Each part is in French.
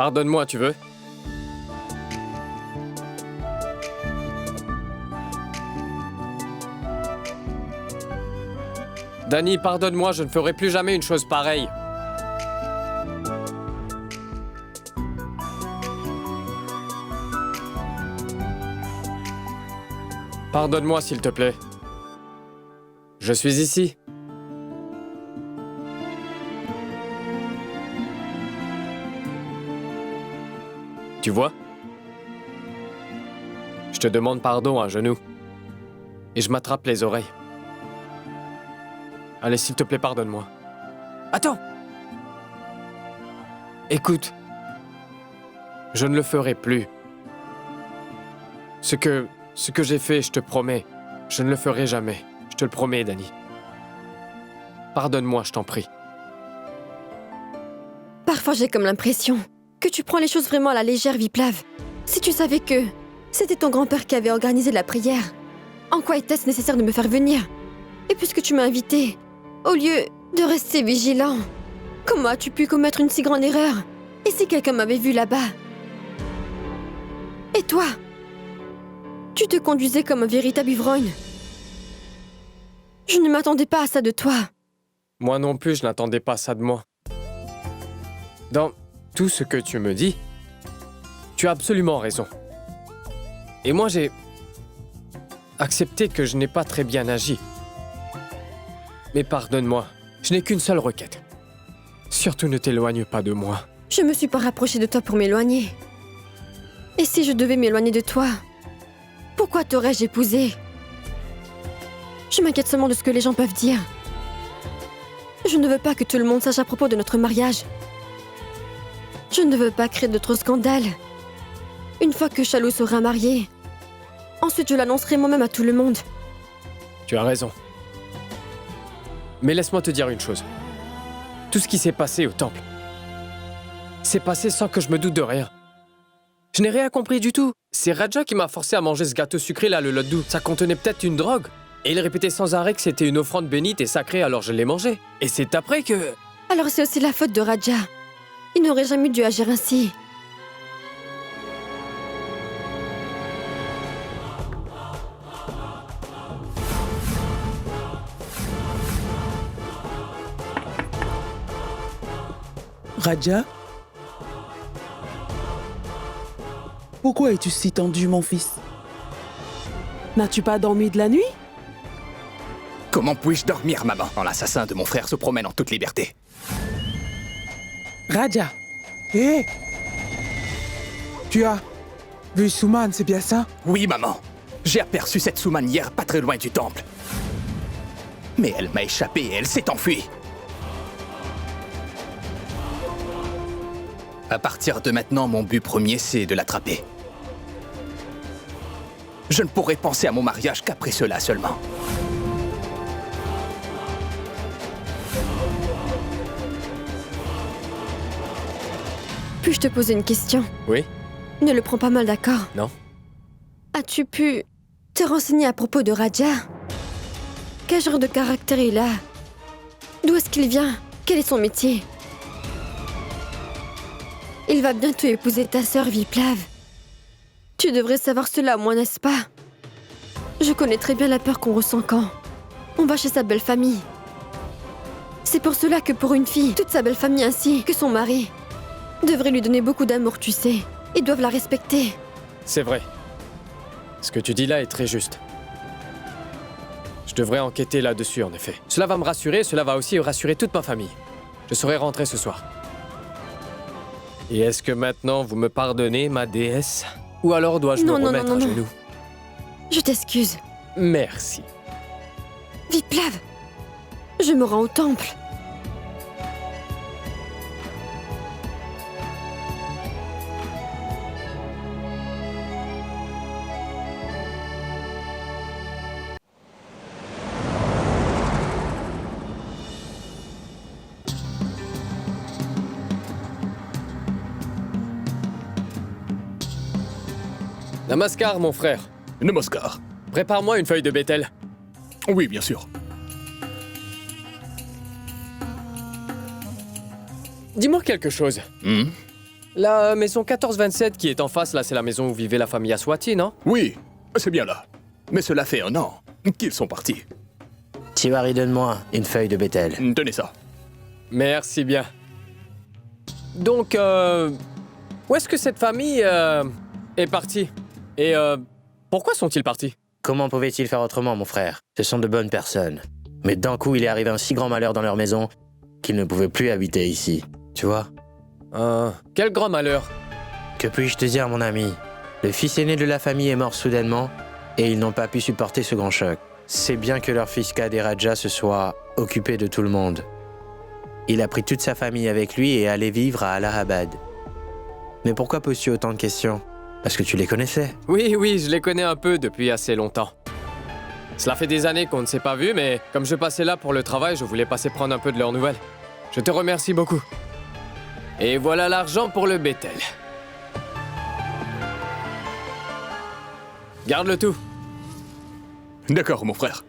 Pardonne-moi, tu veux? Danny, pardonne-moi, je ne ferai plus jamais une chose pareille. Pardonne-moi, s'il te plaît. Je suis ici. Tu vois? Je te demande pardon à genoux. Et je m'attrape les oreilles. Allez, s'il te plaît, pardonne-moi. Attends! Écoute. Je ne le ferai plus. Ce que j'ai fait, je te promets, je ne le ferai jamais. Je te le promets, Danny. Pardonne-moi, je t'en prie. Parfois, j'ai comme l'impression que tu prends les choses vraiment à la légère, Viplav. Si tu savais que c'était ton grand-père qui avait organisé la prière, en quoi était-ce nécessaire de me faire venir? Et puisque tu m'as invité, au lieu de rester vigilant, comment as-tu pu commettre une si grande erreur? Et si quelqu'un m'avait vu là-bas? Et toi? Tu te conduisais comme un véritable ivrogne. Je ne m'attendais pas à ça de toi. Moi non plus, je n'attendais pas ça de moi. Dans tout ce que tu me dis, tu as absolument raison. Et moi, j'ai accepté que je n'ai pas très bien agi. Mais pardonne-moi, je n'ai qu'une seule requête. Surtout ne t'éloigne pas de moi. Je me suis pas rapprochée de toi pour m'éloigner. Et si je devais m'éloigner de toi, pourquoi t'aurais-je épousé? Je m'inquiète seulement de ce que les gens peuvent dire. Je ne veux pas que tout le monde sache à propos de notre mariage. Je ne veux pas créer d'autres scandales. Une fois que Chalou sera marié, ensuite je l'annoncerai moi-même à tout le monde. Tu as raison. Mais laisse-moi te dire une chose. Tout ce qui s'est passé au temple, s'est passé sans que je me doute de rien. Je n'ai rien compris du tout. C'est Raja qui m'a forcé à manger ce gâteau sucré là, le laddou. Ça contenait peut-être une drogue. Et il répétait sans arrêt que c'était une offrande bénite et sacrée, alors je l'ai mangé. Et c'est après que... Alors c'est aussi la faute de Raja. Il n'aurait jamais dû agir ainsi. Raja? Pourquoi es-tu si tendu, mon fils? N'as-tu pas dormi de la nuit? Comment puis-je dormir, maman, quand l'assassin de mon frère se promène en toute liberté? Raja! Hé! Tu as vu Suman, c'est bien ça? Oui, maman. J'ai aperçu cette Suman hier, pas très loin du temple. Mais elle m'a échappé et elle s'est enfuie. À partir de maintenant, mon but premier, c'est de l'attraper. Je ne pourrai penser à mon mariage qu'après cela seulement. Puis-je te poser une question? Oui? Ne le prends pas mal, d'accord? Non? As-tu pu te renseigner à propos de Raja? Quel genre de caractère il a? D'où est-ce qu'il vient? Quel est son métier? Il va bientôt épouser ta sœur Viplav. Tu devrais savoir cela, moi, n'est-ce pas? Je connais très bien la peur qu'on ressent quand on va chez sa belle famille. C'est pour cela que pour une fille, toute sa belle famille ainsi que son mari devrait lui donner beaucoup d'amour, tu sais. Ils doivent la respecter. C'est vrai. Ce que tu dis là est très juste. Je devrais enquêter là-dessus, en effet. Cela va me rassurer, cela va aussi rassurer toute ma famille. Je serai rentré ce soir. Et est-ce que maintenant vous me pardonnez, ma déesse? Ou alors dois-je me remettre à genoux? Je t'excuse. Merci. Viplav, je me rends au temple. Namaskar, mon frère. Namaskar. Prépare-moi une feuille de bétel. Oui, bien sûr. Dis-moi quelque chose. La maison 1427 qui est en face, là, c'est la maison où vivait la famille Aswati, non? Oui, c'est bien là. Mais cela fait 1 an qu'ils sont partis. Tiwari, donne-moi une feuille de Bethel. Tenez ça. Merci bien. Donc, où est-ce que cette famille est partie? Et pourquoi sont-ils partis? Comment pouvaient-ils faire autrement, mon frère? Ce sont de bonnes personnes. Mais d'un coup, il est arrivé un si grand malheur dans leur maison qu'ils ne pouvaient plus habiter ici. Tu vois? Quel grand malheur. Que puis-je te dire, mon ami? Le fils aîné de la famille est mort soudainement et ils n'ont pas pu supporter ce grand choc. C'est bien que leur fils cadet Raja se soit occupé de tout le monde. Il a pris toute sa famille avec lui et est allé vivre à Allahabad. Mais pourquoi poses-tu autant de questions? Parce que tu les connaissais. Oui, je les connais un peu depuis assez longtemps. Cela fait des années qu'on ne s'est pas vus, mais comme je passais là pour le travail, je voulais passer prendre un peu de leurs nouvelles. Je te remercie beaucoup. Et voilà l'argent pour le Bethel. Garde le tout. D'accord, mon frère.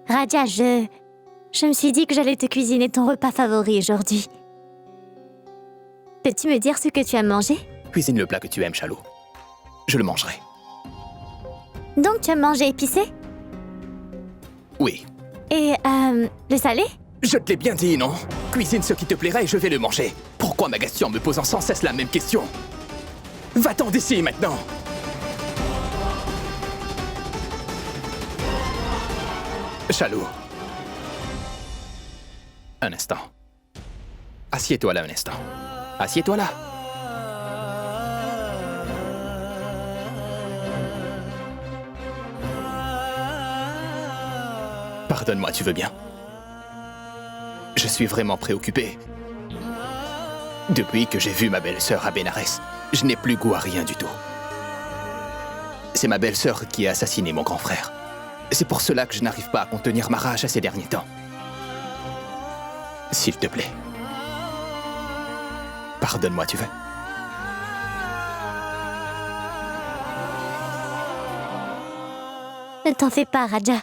Raja, je me suis dit que j'allais te cuisiner ton repas favori aujourd'hui. Peux-tu me dire ce que tu as mangé? Cuisine le plat que tu aimes, Chalou. Je le mangerai. Donc tu as mangé épicé? Oui. Et, le salé? Je te l'ai bien dit, non? Cuisine ce qui te plaira et je vais le manger. Pourquoi m'agaces-tu en me posant sans cesse la même question? Va-t'en d'ici, maintenant! Chalou. Un instant. Assieds-toi là un instant. Assieds-toi là. Pardonne-moi, tu veux bien? Je suis vraiment préoccupé. Depuis que j'ai vu ma belle-sœur à Bénarès, je n'ai plus goût à rien du tout. C'est ma belle-sœur qui a assassiné mon grand frère. C'est pour cela que je n'arrive pas à contenir ma rage à ces derniers temps. S'il te plaît. Pardonne-moi, tu veux? Ne t'en fais pas, Raja.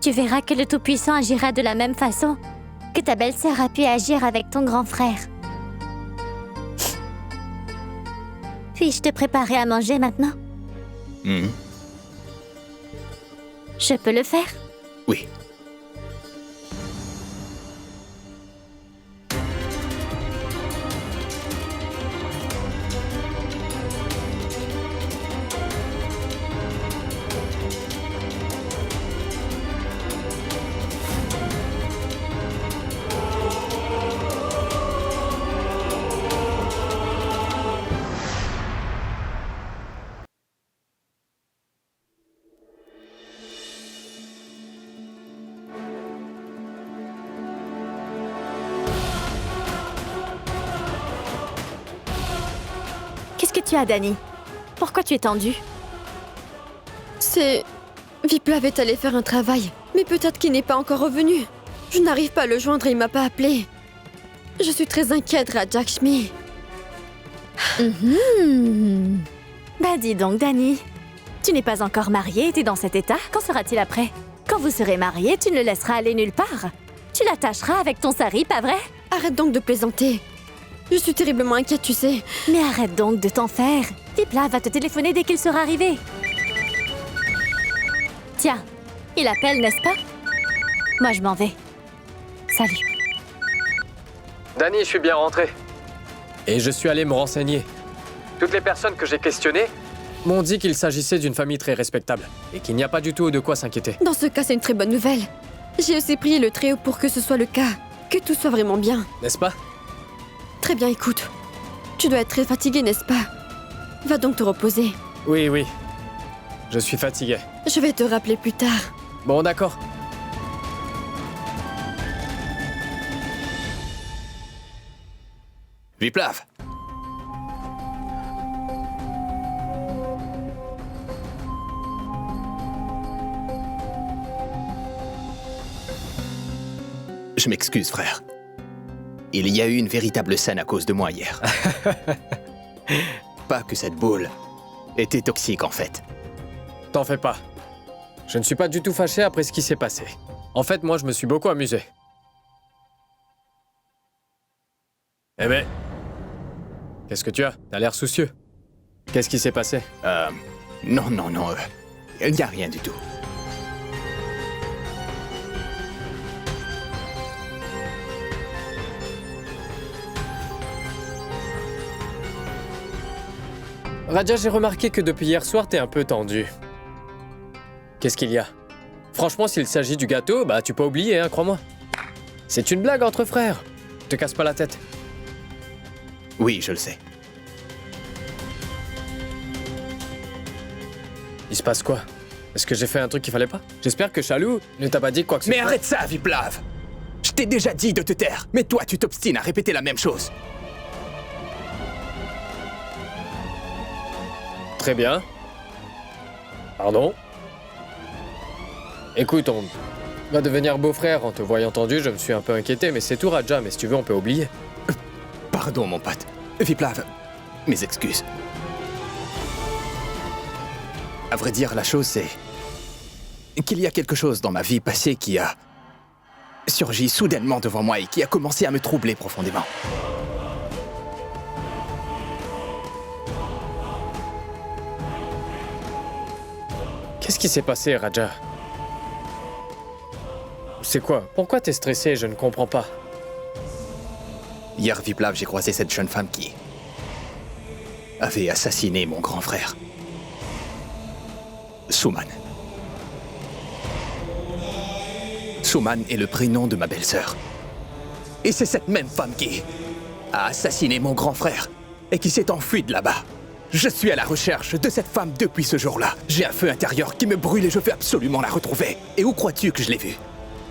Tu verras que le Tout-Puissant agira de la même façon que ta belle-sœur a pu agir avec ton grand frère. Puis-je te préparer à manger maintenant? Je peux le faire? Oui. Qu'est-ce que tu as, Dani? Pourquoi tu es tendue? C'est... Viplav est allé faire un travail, mais peut-être qu'il n'est pas encore revenu. Je n'arrive pas à le joindre et il m'a pas appelé. Je suis très inquiète, Rajakshmi. Bah dis donc, Dani. Tu n'es pas encore mariée et t'es dans cet état. Quand sera-t-il après? Quand vous serez mariés, tu ne le laisseras aller nulle part. Tu l'attacheras avec ton sari, pas vrai? Arrête donc de plaisanter. Je suis terriblement inquiète, tu sais. Mais arrête donc de t'en faire. Viplav va te téléphoner dès qu'il sera arrivé. Tiens, il appelle, n'est-ce pas? Moi, je m'en vais. Salut. Dani, je suis bien rentré. Et je suis allé me renseigner. Toutes les personnes que j'ai questionnées m'ont dit qu'il s'agissait d'une famille très respectable et qu'il n'y a pas du tout de quoi s'inquiéter. Dans ce cas, c'est une très bonne nouvelle. J'ai aussi prié le Très-Haut pour que ce soit le cas. Que tout soit vraiment bien. N'est-ce pas? Très bien, écoute. Tu dois être très fatigué, n'est-ce pas? Va donc te reposer. Oui. Je suis fatigué. Je vais te rappeler plus tard. Bon, d'accord. Viplav. Je m'excuse, frère. Il y a eu une véritable scène à cause de moi hier. Pas que cette boule était toxique, en fait. T'en fais pas. Je ne suis pas du tout fâché après ce qui s'est passé. En fait, moi, je me suis beaucoup amusé. Eh ben... Qu'est-ce que tu as? T'as l'air soucieux. Qu'est-ce qui s'est passé? Non, il n'y a rien du tout. Raja, j'ai remarqué que depuis hier soir, t'es un peu tendu. Qu'est-ce qu'il y a? Franchement, s'il s'agit du gâteau, bah tu peux oublier, hein, crois-moi. C'est une blague entre frères. Te casse pas la tête. Oui, je le sais. Il se passe quoi? Est-ce que j'ai fait un truc qu'il fallait pas? J'espère que Chalou ne t'a pas dit quoi que ce Mais soit. arrête ça, Viplav! Je t'ai déjà dit de te taire, mais toi, tu t'obstines à répéter la même chose. Très bien. Pardon? Écoute, on va devenir beau-frère. En te voyant tendu, je me suis un peu inquiété, mais c'est tout, Raja. Mais si tu veux, on peut oublier. Pardon, mon pote. Viplav, mes excuses. À vrai dire, la chose, c'est qu'il y a quelque chose dans ma vie passée qui a surgi soudainement devant moi et qui a commencé à me troubler profondément. Qu'est-ce qui s'est passé, Raja? C'est quoi? Pourquoi t'es stressé? Je ne comprends pas. Hier, Viplav, j'ai croisé cette jeune femme qui avait assassiné mon grand frère. Suman. Suman est le prénom de ma belle-sœur. Et c'est cette même femme qui a assassiné mon grand frère et qui s'est enfuie de là-bas. Je suis à la recherche de cette femme depuis ce jour-là. J'ai un feu intérieur qui me brûle et je veux absolument la retrouver. Et où crois-tu que je l'ai vue?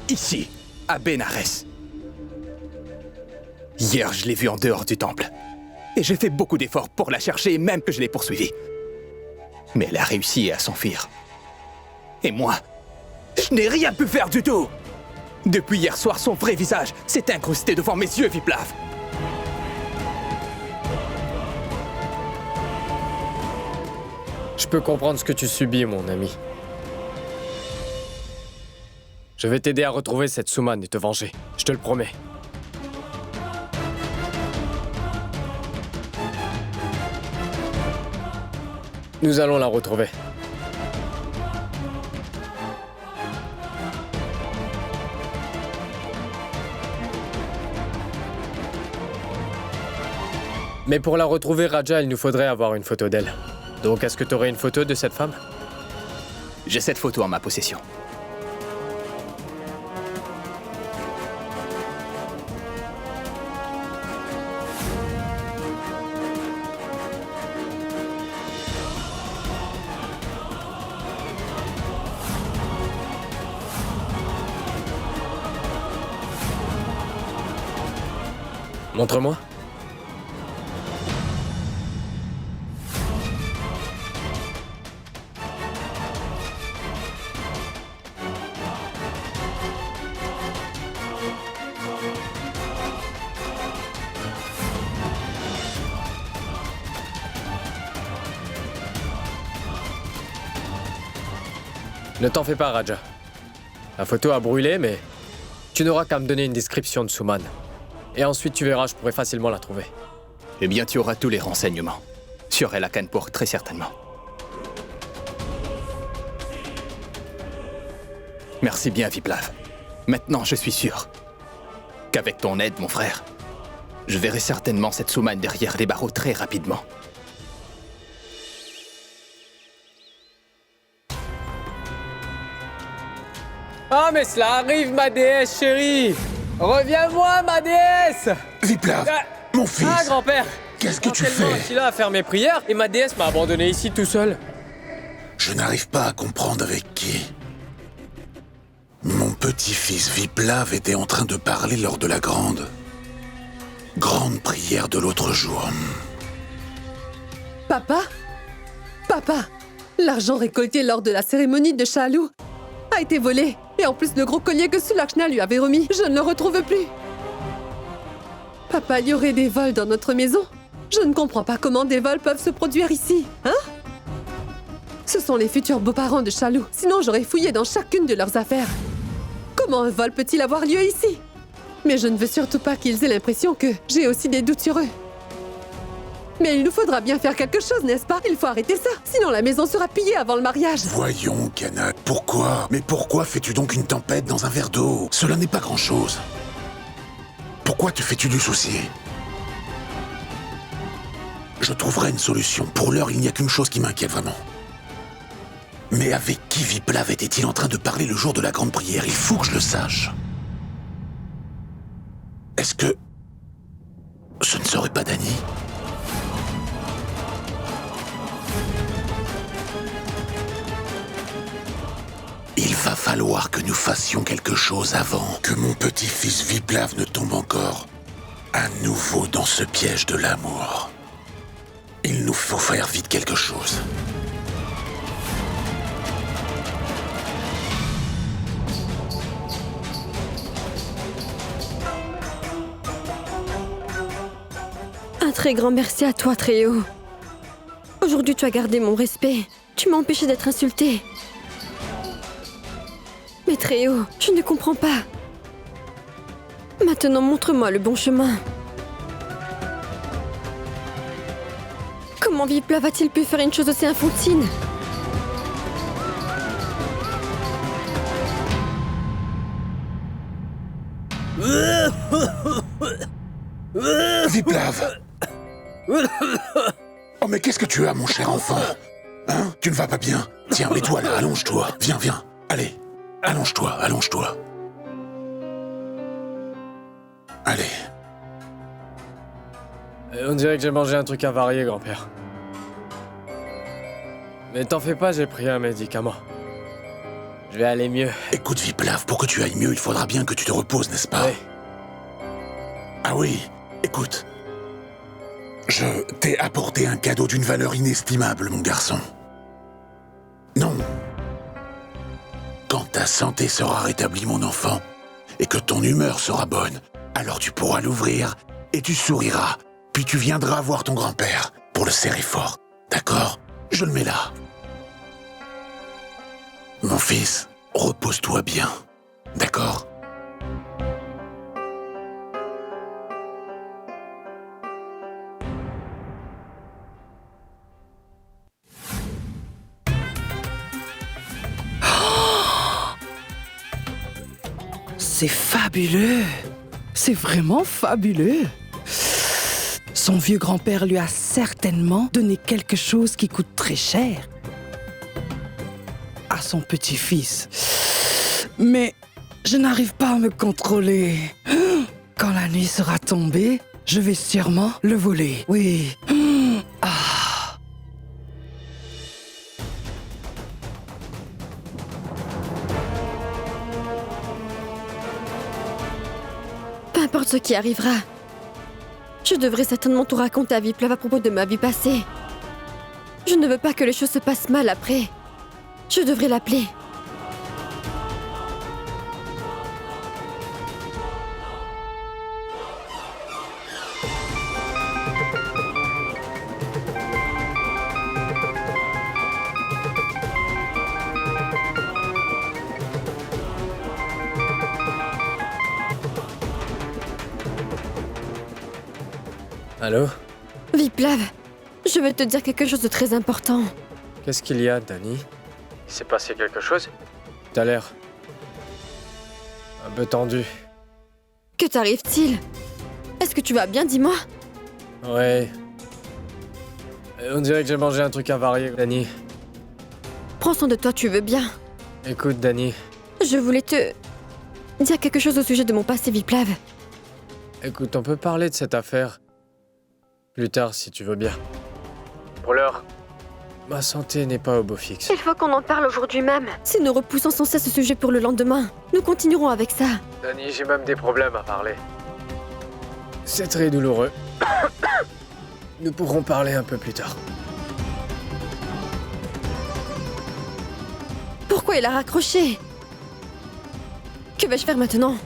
Ici, à Benares. Hier, je l'ai vue en dehors du temple. Et j'ai fait beaucoup d'efforts pour la chercher, même que je l'ai poursuivie. Mais elle a réussi à s'enfuir. Et moi, je n'ai rien pu faire du tout. Depuis hier soir, son vrai visage s'est incrusté devant mes yeux, Viplav. Je peux comprendre ce que tu subis, mon ami. Je vais t'aider à retrouver cette Suman et te venger. Je te le promets. Nous allons la retrouver. Mais pour la retrouver, Raja, il nous faudrait avoir une photo d'elle. Donc, est-ce que tu aurais une photo de cette femme? J'ai cette photo en ma possession. Montre-moi. Ne t'en fais pas, Raja. La photo a brûlé, mais tu n'auras qu'à me donner une description de Suman. Et ensuite, tu verras, je pourrai facilement la trouver. Eh bien, tu auras tous les renseignements. Sur El Akanpour, très certainement. Merci bien, Viplav. Maintenant, je suis sûr qu'avec ton aide, mon frère, je verrai certainement cette Suman derrière les barreaux très rapidement. Ah, mais cela arrive, ma déesse chérie! Reviens-moi, ma déesse! Viplav, mon fils! Ah, grand-père! Qu'est-ce que tu Tellement fais? assis là à faire mes prières et ma déesse m'a abandonné ici tout seul. Je n'arrive pas à comprendre avec qui. Mon petit-fils Viplav était en train de parler lors de la grande prière de l'autre jour. Papa? Papa, l'argent récolté lors de la cérémonie de Chalou a été volé et Et en plus, le gros collier que Sulakshna lui avait remis, je ne le retrouve plus. Papa, il y aurait des vols dans notre maison? Je ne comprends pas comment des vols peuvent se produire ici, hein? Ce sont les futurs beaux-parents de Chalou. Sinon, j'aurais fouillé dans chacune de leurs affaires. Comment un vol peut-il avoir lieu ici? Mais je ne veux surtout pas qu'ils aient l'impression que j'ai aussi des doutes sur eux. Mais il nous faudra bien faire quelque chose, n'est-ce pas? Il faut arrêter ça, sinon la maison sera pillée avant le mariage. Voyons, Kana, pourquoi? Mais pourquoi fais-tu donc une tempête dans un verre d'eau? Cela n'est pas grand-chose. Pourquoi te fais-tu du souci? Je trouverai une solution. Pour l'heure, il n'y a qu'une chose qui m'inquiète vraiment. Mais avec qui Viplav était-il en train de parler le jour de la grande prière? Il faut que je le sache. Est-ce que... ce ne serait pas Dany? Il va falloir que nous fassions quelque chose avant que mon petit-fils Viplav ne tombe encore à nouveau dans ce piège de l'amour. Il nous faut faire vite quelque chose. Un très grand merci à toi, Tréo. Aujourd'hui, tu as gardé mon respect. Tu m'as empêché d'être insultée. Mais Tréo, je ne comprends pas. Maintenant, montre-moi le bon chemin. Comment Viplav a-t-il pu faire une chose aussi infantile? Viplav! Oh, mais qu'est-ce que tu as, mon cher enfant? Hein? Tu ne vas pas bien? Tiens, mets-toi là, allonge-toi. Viens, viens. Allez, allonge-toi, allonge-toi. Allez. On dirait que j'ai mangé un truc avarié, grand-père. Mais t'en fais pas, j'ai pris un médicament. Je vais aller mieux. Écoute, Viplav, pour que tu ailles mieux, il faudra bien que tu te reposes, n'est-ce pas? Oui. Ah oui, écoute. Je t'ai apporté un cadeau d'une valeur inestimable, mon garçon. Non. Quand ta santé sera rétablie, mon enfant, et que ton humeur sera bonne, alors tu pourras l'ouvrir et tu souriras. Puis tu viendras voir ton grand-père pour le serrer fort. D'accord? Je le mets là. Mon fils, repose-toi bien. D'accord? C'est fabuleux. C'est vraiment fabuleux. Son vieux grand-père lui a certainement donné quelque chose qui coûte très cher à son petit-fils. Mais je n'arrive pas à me contrôler. Quand la nuit sera tombée, je vais sûrement le voler. Oui. Ah. Peu importe ce qui arrivera, je devrais certainement tout raconter à Viplav à propos de ma vie passée. Je ne veux pas que les choses se passent mal après. Je devrais l'appeler. Allô? Viplav, je veux te dire quelque chose de très important. Qu'est-ce qu'il y a, Dany? Il s'est passé quelque chose? T'as l'air... un peu tendu. Que t'arrive-t-il? Est-ce que tu vas bien, dis-moi? Ouais. On dirait que j'ai mangé un truc avarié, Dany. Prends soin de toi, tu veux bien. Écoute, Dany. Je voulais te dire quelque chose au sujet de mon passé, Viplav. Écoute, on peut parler de cette affaire plus tard, si tu veux bien. Pour l'heure, ma santé n'est pas au beau fixe. Il faut qu'on en parle aujourd'hui même. Si nous repoussons sans cesse ce sujet pour le lendemain, nous continuerons avec ça. Dany, j'ai même des problèmes à parler. C'est très douloureux. Nous pourrons parler un peu plus tard. Pourquoi il a raccroché? Que vais-je faire maintenant?